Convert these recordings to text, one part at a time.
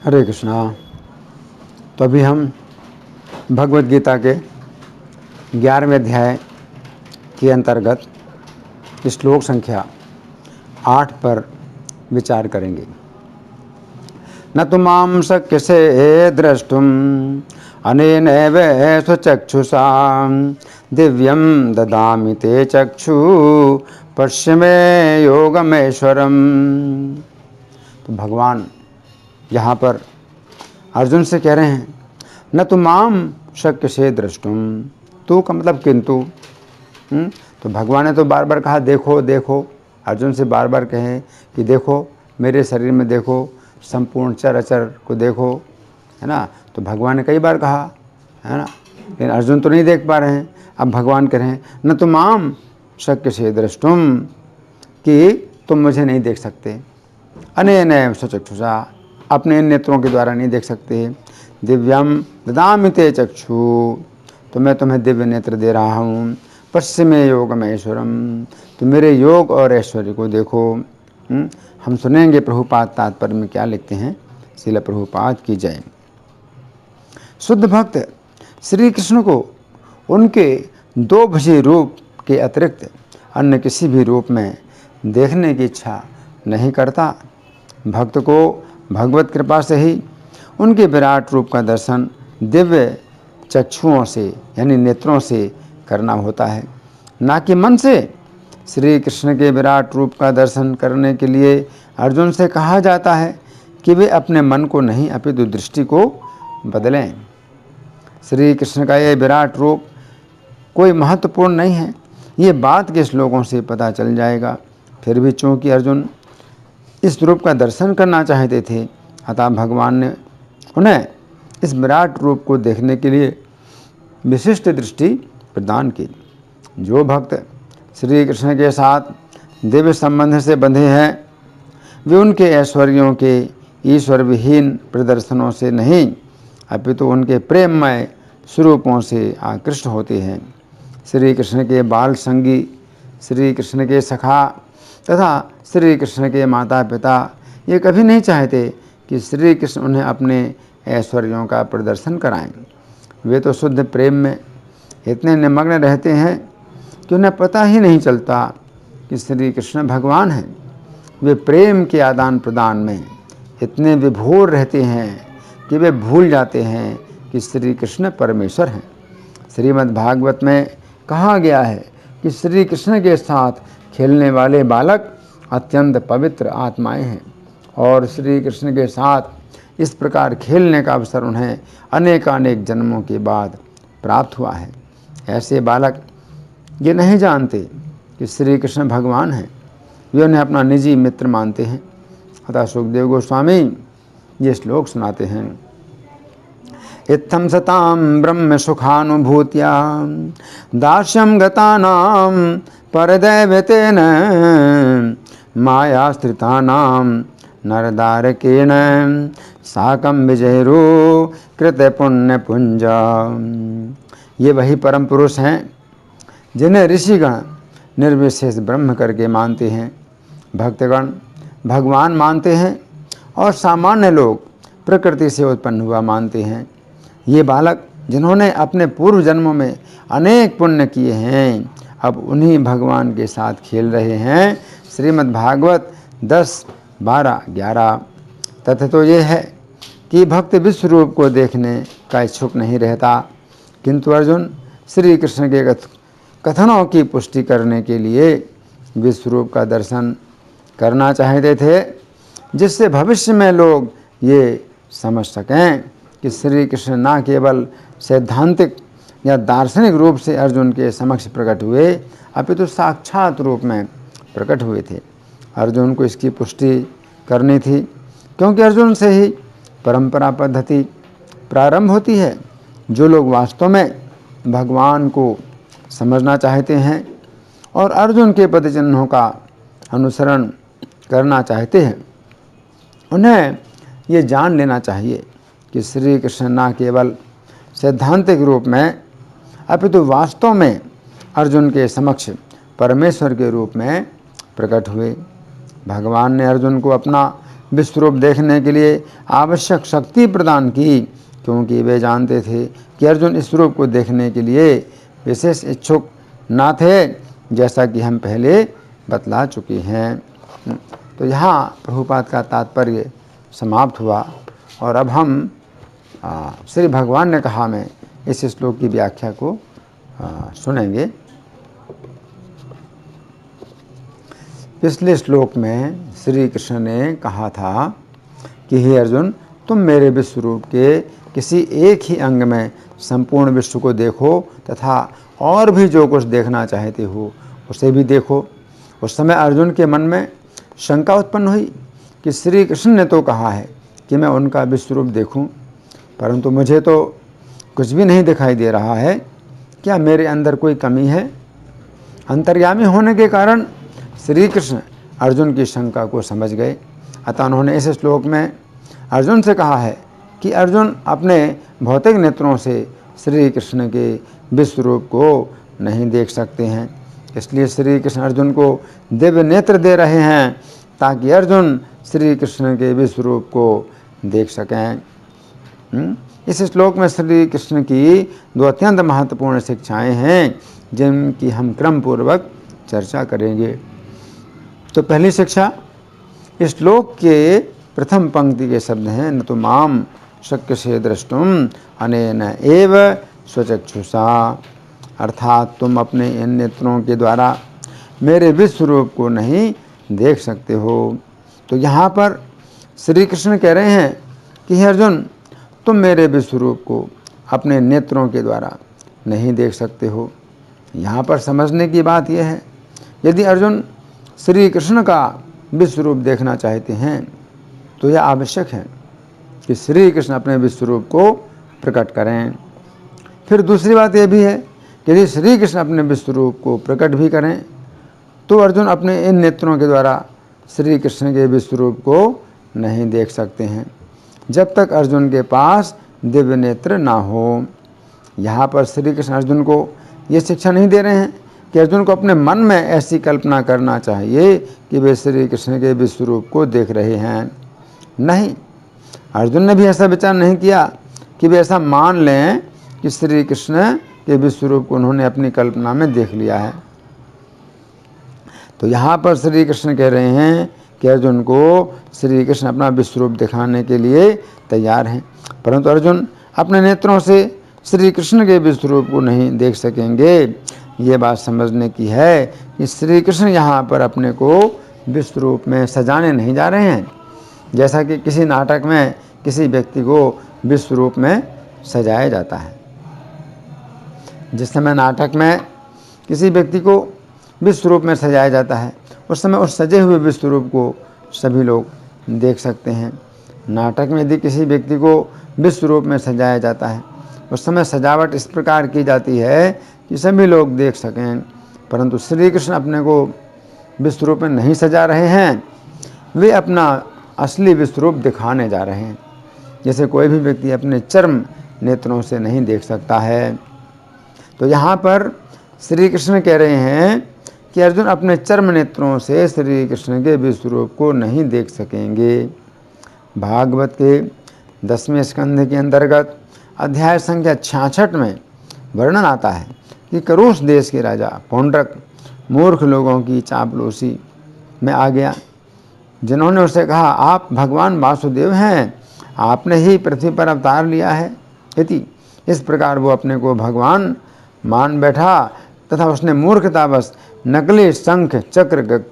हरे कृष्णा। तो अभी हम भगवद गीता के 11वें अध्याय के अंतर्गत श्लोक संख्या 8 पर विचार करेंगे। न तो मां शक्यसे द्रष्टुम अनेनैव स्वचक्षुषा दिव्यं ददामि ते चक्षु पश्य मे योगमेश्वरम। तो भगवान यहाँ पर अर्जुन से कह रहे हैं, न तो माम शक्य से द्रष्टुम, तू का मतलब किंतु। तो भगवान ने तो बार बार कहा देखो देखो, अर्जुन से बार बार कहें कि देखो मेरे शरीर में, देखो संपूर्ण चराचर को देखो, है ना। तो भगवान ने कई बार कहा, है ना, लेकिन अर्जुन तो नहीं देख पा रहे हैं। अब भगवान कह रहे हैं न तो माम शक्य से द्रष्टुम, कि तुम मुझे नहीं देख सकते, अनेन स्वचक्षुषा, अपने नेत्रों के द्वारा नहीं देख सकते, दिव्यम ददामि ते चक्षु, तो मैं तुम्हें दिव्य नेत्र दे रहा हूँ, पश्य मे योगम ऐश्वरम, तो मेरे योग और ऐश्वर्य को देखो। हम सुनेंगे प्रभुपाद तात्पर्य में क्या लिखते हैं। श्रील प्रभुपाद की जय। शुद्ध भक्त श्री कृष्ण को उनके दो भुजी रूप के अतिरिक्त अन्य किसी भी रूप में देखने की इच्छा नहीं करता। भक्त को भगवत कृपा से ही उनके विराट रूप का दर्शन दिव्य चक्षुओं से यानी नेत्रों से करना होता है, ना कि मन से। श्री कृष्ण के विराट रूप का दर्शन करने के लिए अर्जुन से कहा जाता है कि वे अपने मन को नहीं अपितु दृष्टि को बदलें। श्री कृष्ण का यह विराट रूप कोई महत्वपूर्ण नहीं है, ये बात के श्लोकों से पता चल जाएगा। फिर भी चूँकि अर्जुन इस रूप का दर्शन करना चाहते थे, अतः भगवान ने उन्हें इस विराट रूप को देखने के लिए विशिष्ट दृष्टि प्रदान की। जो भक्त श्री कृष्ण के साथ दिव्य संबंध से बंधे हैं, वे उनके ऐश्वर्यों के ईश्वर विहीन प्रदर्शनों से नहीं अपितु उनके प्रेममय स्वरूपों से आकृष्ट होते हैं। श्री कृष्ण के बाल संगी, श्री कृष्ण के सखा तथा श्री कृष्ण के माता पिता ये कभी नहीं चाहते कि श्री कृष्ण उन्हें अपने ऐश्वर्यों का प्रदर्शन कराएं। वे तो शुद्ध प्रेम में इतने निमग्न रहते हैं कि उन्हें पता ही नहीं चलता कि श्री कृष्ण भगवान हैं। वे प्रेम के आदान प्रदान में इतने विभोर रहते हैं कि वे भूल जाते हैं कि श्री कृष्ण परमेश्वर हैं। श्रीमद् भागवत में कहा गया है कि श्री कृष्ण के साथ खेलने वाले बालक अत्यंत पवित्र आत्माएं हैं और श्री कृष्ण के साथ इस प्रकार खेलने का अवसर उन्हें अनेकानेक जन्मों के बाद प्राप्त हुआ है। ऐसे बालक ये नहीं जानते कि श्री कृष्ण भगवान हैं, वे उन्हें अपना निजी मित्र मानते हैं। अतः सुखदेव गोस्वामी ये श्लोक सुनाते हैं। इत्थं सतां ब्रह्म सुखानुभूत्या दास्यं गतानां परदैवतेन मायास्त्रितानां नरदारकेण साकं विजयरो कृत पुण्य पुंज। ये वही परम पुरुष हैं जिन्हें ऋषिगण निर्विशेष ब्रह्म करके मानते हैं, भक्तगण भगवान मानते हैं और सामान्य लोग प्रकृति से उत्पन्न हुआ मानते हैं। ये बालक जिन्होंने अपने पूर्व जन्मों में अनेक पुण्य किए हैं, अब उन्हीं भगवान के साथ खेल रहे हैं। श्रीमद् भागवत 10, 12, 11। तथ्य तो ये है कि भक्त विश्व रूप को देखने का इच्छुक नहीं रहता, किंतु अर्जुन श्री कृष्ण के कथनों की पुष्टि करने के लिए विश्व रूप का दर्शन करना चाहते थे, जिससे भविष्य में लोग ये समझ सकें कि श्री कृष्ण न केवल सैद्धांतिक या दार्शनिक रूप से अर्जुन के समक्ष प्रकट हुए, अपितु साक्षात रूप में प्रकट हुए थे। अर्जुन को इसकी पुष्टि करनी थी, क्योंकि अर्जुन से ही परंपरा पद्धति प्रारंभ होती है। जो लोग वास्तव में भगवान को समझना चाहते हैं और अर्जुन के पद चिन्हों का अनुसरण करना चाहते हैं, उन्हें ये जान लेना चाहिए कि श्री कृष्ण न केवल सैद्धांतिक रूप में अपितु वास्तव में अर्जुन के समक्ष परमेश्वर के रूप में प्रकट हुए। भगवान ने अर्जुन को अपना विश्वरूप देखने के लिए आवश्यक शक्ति प्रदान की, क्योंकि वे जानते थे कि अर्जुन इस रूप को देखने के लिए विशेष इच्छुक ना थे, जैसा कि हम पहले बतला चुके हैं। तो यहाँ प्रभुपाद का तात्पर्य समाप्त हुआ और अब हम श्री भगवान ने कहा में इस श्लोक की व्याख्या को सुनेंगे। पिछले श्लोक में श्री कृष्ण ने कहा था कि हे अर्जुन, तुम मेरे विश्वरूप के किसी एक ही अंग में संपूर्ण विश्व को देखो तथा और भी जो कुछ देखना चाहते हो उसे भी देखो। उस समय अर्जुन के मन में शंका उत्पन्न हुई कि श्री कृष्ण ने तो कहा है कि मैं उनका विश्वरूप देखूं, परंतु मुझे तो कुछ भी नहीं दिखाई दे रहा है। क्या मेरे अंदर कोई कमी है? अंतर्यामी होने के कारण श्री कृष्ण अर्जुन की शंका को समझ गए। अतः उन्होंने इस श्लोक में अर्जुन से कहा है कि अर्जुन अपने भौतिक नेत्रों से श्री कृष्ण के विश्वरूप को नहीं देख सकते हैं। इसलिए श्री कृष्ण अर्जुन को दिव्य नेत्र दे रहे हैं ताकि अर्जुन श्री कृष्ण के विश्वरूप को देख सकें। इस श्लोक में श्री कृष्ण की दो अत्यंत महत्वपूर्ण शिक्षाएं हैं जिनकी हम क्रम पूर्वक चर्चा करेंगे। तो पहली शिक्षा, इस श्लोक के प्रथम पंक्ति के शब्द हैं, न तो माम शक्य से द्रष्टुम अनेन एव स्वचक्षुषा, अर्थात तुम अपने इन नेत्रों के द्वारा मेरे विश्वरूप को नहीं देख सकते हो। तो यहाँ पर श्री कृष्ण कह रहे हैं कि हे अर्जुन, तुम मेरे विश्वरूप को अपने नेत्रों के द्वारा नहीं देख सकते हो। यहाँ पर समझने की बात यह है, यदि अर्जुन श्री कृष्ण का विश्वरूप देखना चाहते हैं तो यह आवश्यक है कि श्री कृष्ण अपने विश्वरूप को प्रकट करें। फिर दूसरी बात यह भी है कि यदि श्री कृष्ण अपने विश्वरूप को प्रकट भी करें तो अर्जुन अपने इन नेत्रों के द्वारा श्री कृष्ण के विश्वरूप को नहीं देख सकते हैं जब तक अर्जुन के पास दिव्य नेत्र ना हो। यहाँ पर श्री कृष्ण अर्जुन को ये शिक्षा नहीं दे रहे हैं कि अर्जुन को अपने मन में ऐसी कल्पना करना चाहिए कि वे श्री कृष्ण के विश्वरूप को देख रहे हैं। नहीं, अर्जुन ने भी ऐसा विचार नहीं किया कि वे ऐसा मान लें कि श्री कृष्ण के विश्वरूप को उन्होंने अपनी कल्पना में देख लिया है। तो यहाँ पर श्री कृष्ण कह रहे हैं कि अर्जुन को श्री कृष्ण अपना विश्वरूप दिखाने के लिए तैयार हैं, परंतु अर्जुन अपने नेत्रों से श्री कृष्ण के विश्वरूप को नहीं देख सकेंगे। ये बात समझने की है कि श्री कृष्ण यहाँ पर अपने को विश्वरूप में सजाने नहीं जा रहे हैं, जैसा कि किसी नाटक में किसी व्यक्ति को विश्वरूप में सजाया जाता है। जिस समय नाटक में किसी व्यक्ति को विश्वरूप में सजाया जाता है उस समय उस सजे हुए विश्वरूप को सभी लोग देख सकते हैं। नाटक में यदि किसी व्यक्ति को विश्वरूप में सजाया जाता है उस समय सजावट इस प्रकार की जाती है कि सभी लोग देख सकें, परंतु श्री कृष्ण अपने को विश्वरूप में नहीं सजा रहे हैं, वे अपना असली विश्वरूप दिखाने जा रहे हैं। जैसे कोई भी व्यक्ति अपने चर्म नेत्रों से नहीं देख सकता है। तो यहाँ पर श्री कृष्ण कह रहे हैं कि अर्जुन अपने चर्म नेत्रों से श्री कृष्ण के विश्वरूप को नहीं देख सकेंगे। भागवत के 10वें स्कंध के अंतर्गत अध्याय संख्या 66 में वर्णन आता है कि करुष देश के राजा पौंड्रक मूर्ख लोगों की चापलूसी में आ गया, जिन्होंने उसे कहा, आप भगवान वासुदेव हैं, आपने ही पृथ्वी पर अवतार लिया है। इस प्रकार वो अपने को भगवान मान बैठा तथा उसने मूर्खतावश नकली शंख चक्र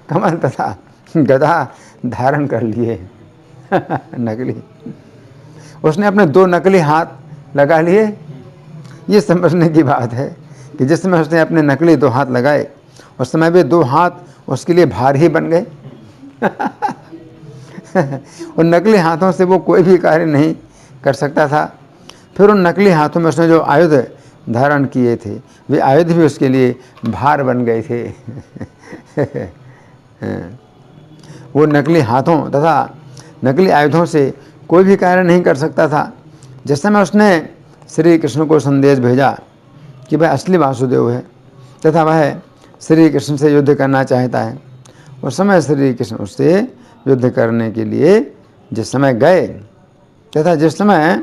कमल तथा गदा धारण कर लिए। नकली, उसने अपने 2 नकली हाथ लगा लिए। ये समझने की बात है कि जिस समय उसने अपने नकली 2 हाथ लगाए उस समय वे 2 हाथ उसके लिए भार ही बन गए। उन नकली हाथों से वो कोई भी कार्य नहीं कर सकता था। फिर उन नकली हाथों में उसने जो आयुध धारण किए थे वे आयुध भी उसके लिए भार बन गए थे। वो नकली हाथों तथा नकली आयुधों से कोई भी कार्य नहीं कर सकता था। जिस समय उसने श्री कृष्ण को संदेश भेजा कि वह असली वासुदेव है तथा वह श्री कृष्ण से युद्ध करना चाहता है, उस समय श्री कृष्ण उससे युद्ध करने के लिए जिस समय गए तथा जिस समय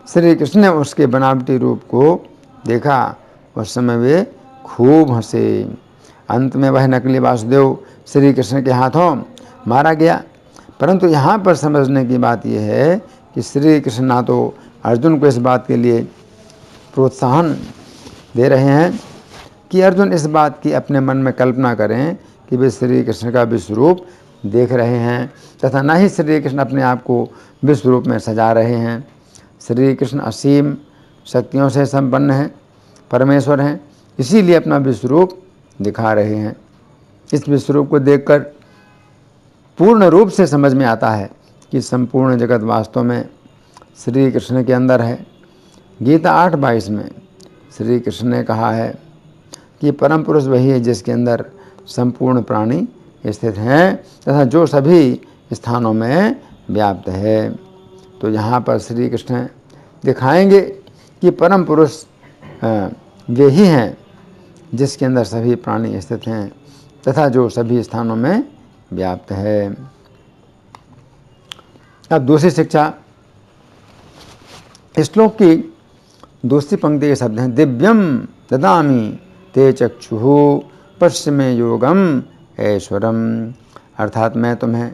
श्री कृष्ण ने उसके बनावटी रूप को देखा उस समय वे खूब हंसे। अंत में वह नकली वासुदेव श्री कृष्ण के हाथों मारा गया। परंतु यहाँ पर समझने की बात यह है कि श्री कृष्ण ना तो अर्जुन को इस बात के लिए प्रोत्साहन दे रहे हैं कि अर्जुन इस बात की अपने मन में कल्पना करें कि वे श्री कृष्ण का विश्वरूप देख रहे हैं, तथा न ही श्री कृष्ण अपने आप को विश्वरूप में सजा रहे हैं। श्री कृष्ण असीम शक्तियों से संपन्न हैं, परमेश्वर हैं, इसीलिए अपना विश्वरूप दिखा रहे हैं। इस विश्वरूप को देखकर पूर्ण रूप से समझ में आता है कि संपूर्ण जगत वास्तव में श्री कृष्ण के अंदर है। गीता 8:22 में श्री कृष्ण ने कहा है कि परम पुरुष वही है जिसके अंदर संपूर्ण प्राणी स्थित हैं तथा जो सभी स्थानों में व्याप्त है। तो यहाँ पर श्री कृष्ण दिखाएंगे कि परम पुरुष वे ही हैं जिसके अंदर सभी प्राणी स्थित हैं तथा जो सभी स्थानों में व्याप्त है। अब दूसरी शिक्षा, श्लोक की दूसरी पंक्ति के शब्द हैं, दिव्यम ददामि ते चक्षुः पश्चिमे योगम ऐश्वरम। अर्थात मैं तुम्हें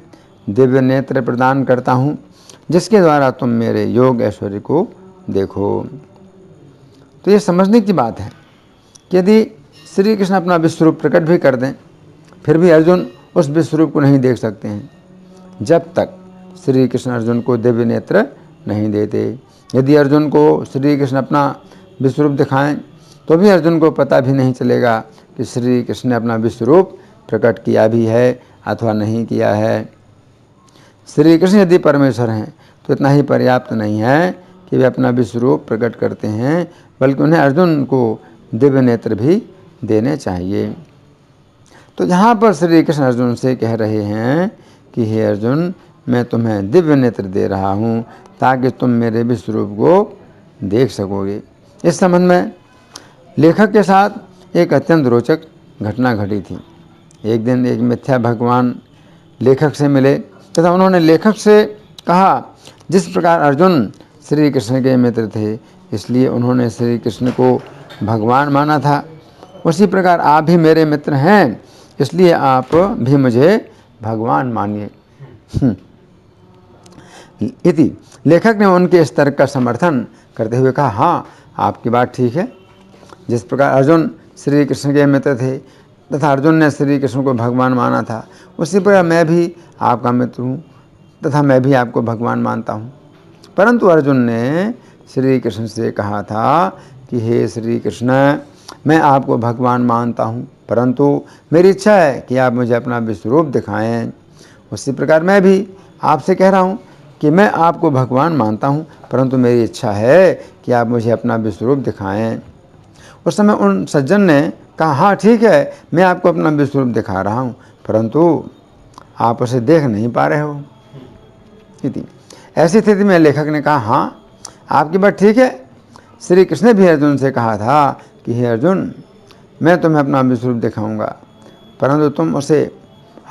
दिव्य नेत्र प्रदान करता हूँ जिसके द्वारा तुम मेरे योग ऐश्वर्य को देखो। तो ये समझने की बात है कि यदि श्री कृष्ण अपना विश्वरूप प्रकट भी कर दें फिर भी अर्जुन उस विश्वरूप को नहीं देख सकते हैं जब तक श्री कृष्ण अर्जुन को दिव्य नेत्र नहीं देते। यदि अर्जुन को श्री कृष्ण अपना विश्वरूप दिखाएं तो भी अर्जुन को पता भी नहीं चलेगा कि श्री कृष्ण ने अपना विश्वरूप प्रकट किया भी है अथवा नहीं किया है। श्री कृष्ण यदि परमेश्वर हैं तो इतना ही पर्याप्त नहीं है कि वे अपना विश्वरूप प्रकट करते हैं, बल्कि उन्हें अर्जुन को दिव्य नेत्र भी देने चाहिए। तो यहाँ पर श्री कृष्ण अर्जुन से कह रहे हैं कि हे अर्जुन, मैं तुम्हें दिव्य नेत्र दे रहा हूँ ताकि तुम मेरे विश्वरूप को देख सकोगे। इस संबंध में लेखक के साथ एक अत्यंत रोचक घटना घटी थी। एक दिन एक मिथ्या भगवान लेखक से मिले तथा उन्होंने लेखक से कहा, जिस प्रकार अर्जुन श्री कृष्ण के मित्र थे इसलिए उन्होंने श्री कृष्ण को भगवान माना था, उसी प्रकार आप भी मेरे मित्र हैं इसलिए आप भी मुझे भगवान मानिए। इति लेखक ने उनके इस तर्क का समर्थन करते हुए कहा, हाँ आपकी बात ठीक है। जिस प्रकार अर्जुन श्री कृष्ण के मित्र थे तथा अर्जुन ने श्री कृष्ण को भगवान माना था, उसी प्रकार मैं भी आपका मित्र हूँ तथा मैं भी आपको भगवान मानता हूँ। परंतु अर्जुन ने श्री कृष्ण से कहा था कि हे श्री कृष्ण, मैं आपको भगवान मानता हूँ परंतु मेरी इच्छा है कि आप मुझे अपना विश्वरूप दिखाएं। उसी प्रकार मैं भी आपसे कह रहा हूँ कि मैं आपको भगवान मानता हूँ परंतु मेरी इच्छा है कि आप मुझे अपना विश्वरूप दिखाएं। उस समय उन सज्जन ने कहा, हाँ ठीक है, मैं आपको अपना विश्वरूप दिखा रहा हूँ परंतु आप उसे देख नहीं पा रहे हो। ऐसी स्थिति में लेखक ने कहा, हाँ आपकी बात ठीक है। श्री कृष्ण ने भी अर्जुन से कहा था कि हे अर्जुन, मैं तुम्हें अपना विश्वरूप दिखाऊंगा परंतु तुम उसे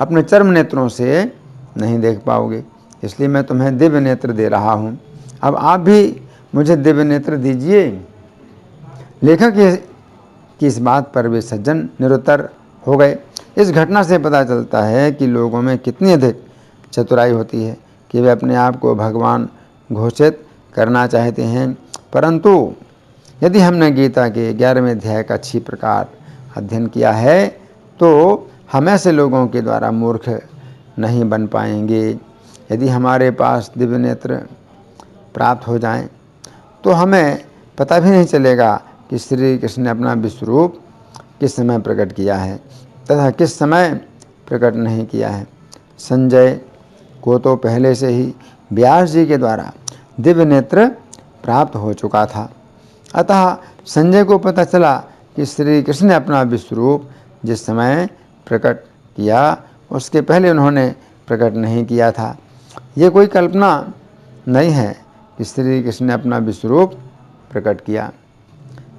अपने चर्म नेत्रों से नहीं देख पाओगे, इसलिए मैं तुम्हें दिव्य नेत्र दे रहा हूँ। अब आप भी मुझे दिव्य नेत्र दीजिए। लेखक की इस बात पर वे सज्जन निरुत्तर हो गए। इस घटना से पता चलता है कि लोगों में कितनी अधिक चतुराई होती है कि वे अपने आप को भगवान घोषित करना चाहते हैं, परंतु यदि हमने गीता के 11वें अध्याय का अच्छी प्रकार अध्ययन किया है तो हम ऐसे लोगों के द्वारा मूर्ख नहीं बन पाएंगे। यदि हमारे पास दिव्य नेत्र प्राप्त हो जाएं तो हमें पता भी नहीं चलेगा कि श्री कृष्ण ने अपना विश्वरूप किस समय प्रकट किया है तथा किस समय प्रकट नहीं किया है। संजय को तो पहले से ही व्यास जी के द्वारा दिव्य नेत्र प्राप्त हो चुका था, अतः संजय को पता चला कि श्री कृष्ण ने अपना विश्वरूप जिस समय प्रकट किया उसके पहले उन्होंने प्रकट नहीं किया था। ये कोई कल्पना नहीं है कि श्री कृष्ण ने अपना विश्वरूप प्रकट किया।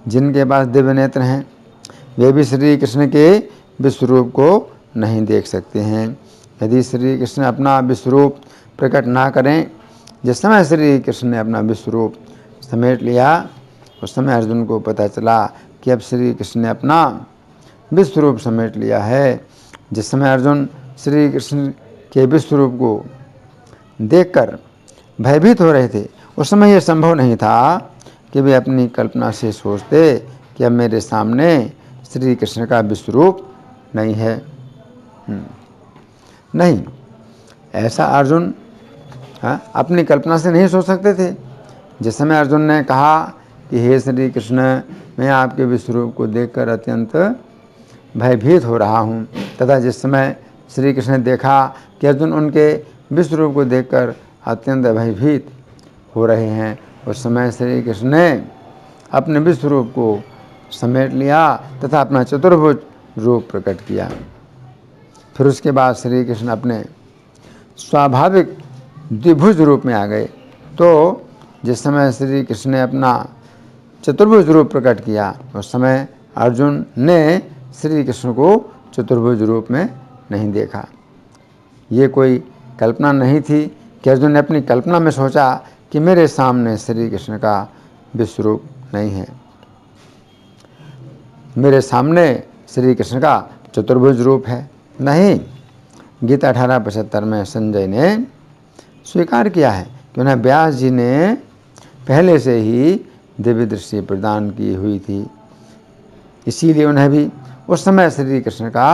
जिनके पास दिव्य नेत्र हैं वे भी श्री कृष्ण के विश्वरूप को नहीं देख सकते हैं। यदि श्री कृष्ण अपना विश्वरूप प्रकट ना करें, जिस समय श्री कृष्ण ने अपना विश्वरूप समेट लिया, उस समय अर्जुन को पता चला कि अब श्री कृष्ण ने अपना विश्वरूप समेट लिया है। जिस समय अर्जुन श्री कृष्ण के विश्वरूप को देखकर भयभीत हो रहे थे, उस समय यह संभव नहीं था कि वे अपनी कल्पना से सोचते कि अब मेरे सामने श्री कृष्ण का विश्वरूप नहीं है। नहीं, ऐसा अर्जुन अपनी कल्पना से नहीं सोच सकते थे। जिस समय अर्जुन ने कहा कि हे श्री कृष्ण, मैं आपके विश्वरूप को देखकर अत्यंत भयभीत हो रहा हूँ, तथा जिस समय श्री कृष्ण ने देखा कि अर्जुन उनके विश्वरूप को देखकर अत्यंत भयभीत हो रहे हैं, उस समय श्री कृष्ण ने अपने विश्वरूप को समेट लिया तथा अपना चतुर्भुज रूप प्रकट किया। फिर उसके बाद श्री कृष्ण अपने स्वाभाविक द्विभुज रूप में आ गए। तो जिस समय श्री कृष्ण ने अपना चतुर्भुज रूप प्रकट किया, उस समय अर्जुन ने श्री कृष्ण को चतुर्भुज रूप में नहीं देखा। ये कोई कल्पना नहीं थी कि अर्जुन ने अपनी कल्पना में सोचा कि मेरे सामने श्री कृष्ण का विश्वरूप नहीं है, मेरे सामने श्री कृष्ण का चतुर्भुज रूप है। नहीं, गीता 18:75 में संजय ने स्वीकार किया है कि उन्हें व्यास जी ने पहले से ही दिव्य दृष्टि प्रदान की हुई थी, इसीलिए उन्हें भी उस समय श्री कृष्ण का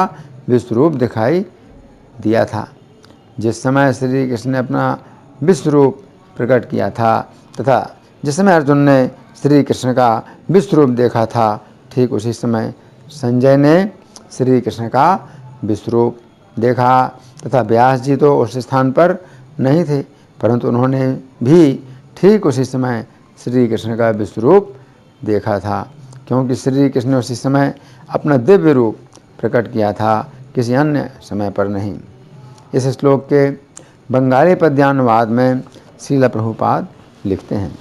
विश्वरूप दिखाई दिया था। जिस समय श्री कृष्ण ने अपना विश्वरूप प्रकट किया था तथा जिस समय अर्जुन ने श्री कृष्ण का विश्वरूप देखा था, ठीक उसी समय संजय ने श्री कृष्ण का विश्वरूप देखा तथा व्यास जी तो उस स्थान पर नहीं थे, परंतु उन्होंने भी ठीक उसी समय श्री कृष्ण का विश्वरूप देखा था, क्योंकि श्री कृष्ण ने उसी समय अपना दिव्य रूप प्रकट किया था, किसी अन्य समय पर नहीं। इस श्लोक के बंगाली पद्यानुवाद में श्रील प्रभुपाद लिखते हैं,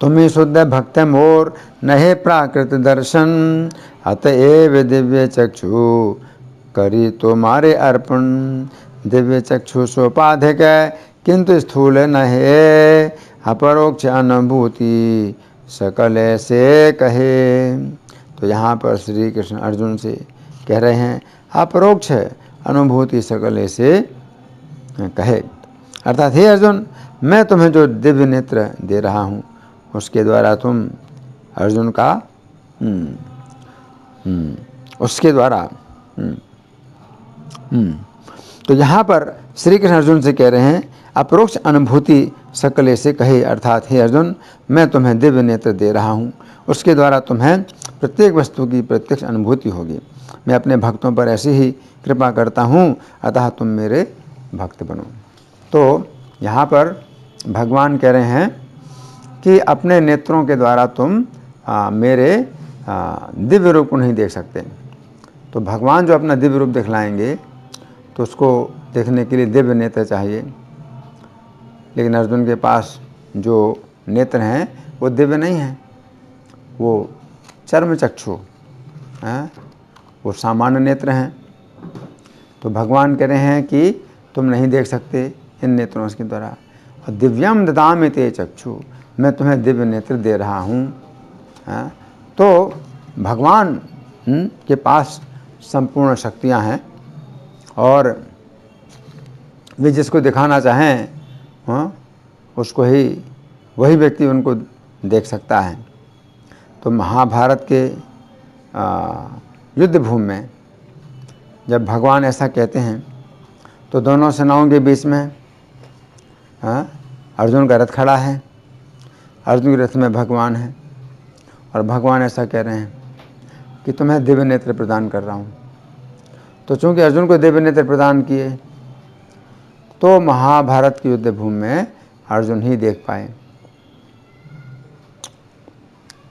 तुम्हें शुद्ध भक्त मोर नहे प्राकृत दर्शन, अतएव दिव्य चक्षु करी तुम्हारे अर्पण। दिव्य चक्षु सोपाधिक किंतु स्थूल नहे, अपरोक्ष अनुभूति सकल से कहे। तो यहाँ पर श्री कृष्ण अर्जुन से कह रहे हैं, अपरोक्ष अनुभूति सकल से कहे, अर्थात हे अर्जुन, मैं तुम्हें जो दिव्य नेत्र दे रहा हूँ उसके द्वारा तुम अर्जुन का उसके द्वारा तो यहाँ पर श्री कृष्ण अर्जुन से कह रहे हैं, अपरोक्ष अनुभूति सकल से कहे, अर्थात हे अर्जुन, मैं तुम्हें दिव्य नेत्र दे रहा हूँ, उसके द्वारा तुम्हें प्रत्येक वस्तु की प्रत्यक्ष अनुभूति होगी। मैं अपने भक्तों पर ऐसी ही कृपा करता हूँ, अतः तुम मेरे भक्त बनो। तो यहाँ पर भगवान कह रहे हैं कि अपने नेत्रों के द्वारा तुम मेरे दिव्य रूप को नहीं देख सकते। तो भगवान जो अपना दिव्य रूप दिखलाएंगे तो उसको देखने के लिए दिव्य नेत्र चाहिए, लेकिन अर्जुन के पास जो नेत्र हैं वो दिव्य नहीं हैं, वो चर्म चक्षु हैं, वो सामान्य नेत्र हैं। तो भगवान कह रहे हैं कि तुम नहीं देख सकते इन नेत्रों के द्वारा, और दिव्यम ददामि ते चक्षु, मैं तुम्हें दिव्य नेत्र दे रहा हूँ। तो भगवान के पास संपूर्ण शक्तियाँ हैं और वे जिसको दिखाना चाहें उसको ही वही व्यक्ति उनको देख सकता है। तो महाभारत के युद्ध भूमि में जब भगवान ऐसा कहते हैं तो दोनों सेनाओं के बीच में अर्जुन का रथ खड़ा है, अर्जुन के रथ में भगवान है, और भगवान ऐसा कह रहे हैं कि तुम्हें दिव्य नेत्र प्रदान कर रहा हूँ। तो चूंकि अर्जुन को दिव्य नेत्र प्रदान किए तो महाभारत की युद्ध भूमि में अर्जुन ही देख पाए,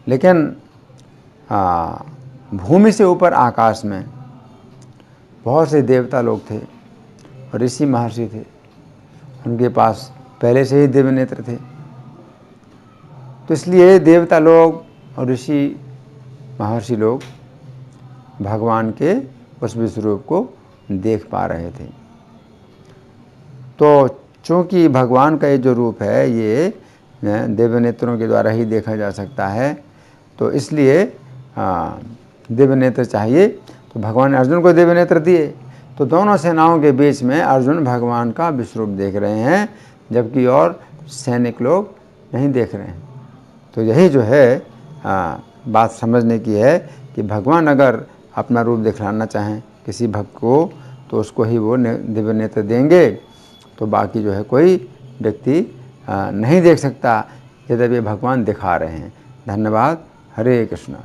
लेकिन भूमि से ऊपर आकाश में बहुत से देवता लोग थे और ऋषि महर्षि थे, उनके पास पहले से ही दिव्य नेत्र थे। तो इसलिए देवता लोग और ऋषि महर्षि लोग भगवान के उस विश्वरूप को देख पा रहे थे। तो चूँकि भगवान का ये जो रूप है ये दिव्य नेत्रों के द्वारा ही देखा जा सकता है, तो इसलिए दिव्य नेत्र चाहिए। तो भगवान ने अर्जुन को दिव्य नेत्र दिए। तो दोनों सेनाओं के बीच में अर्जुन भगवान का विश्वरूप देख रहे हैं, जबकि और सैनिक लोग नहीं देख रहे हैं। तो यही जो है बात समझने की है कि भगवान अगर अपना रूप दिखलाना चाहें किसी भक्त को, तो उसको ही वो दिव्य नेत्र देंगे। तो बाकी जो है कोई व्यक्ति नहीं देख सकता, यद्यपि भगवान दिखा रहे हैं। धन्यवाद। हरे कृष्णा।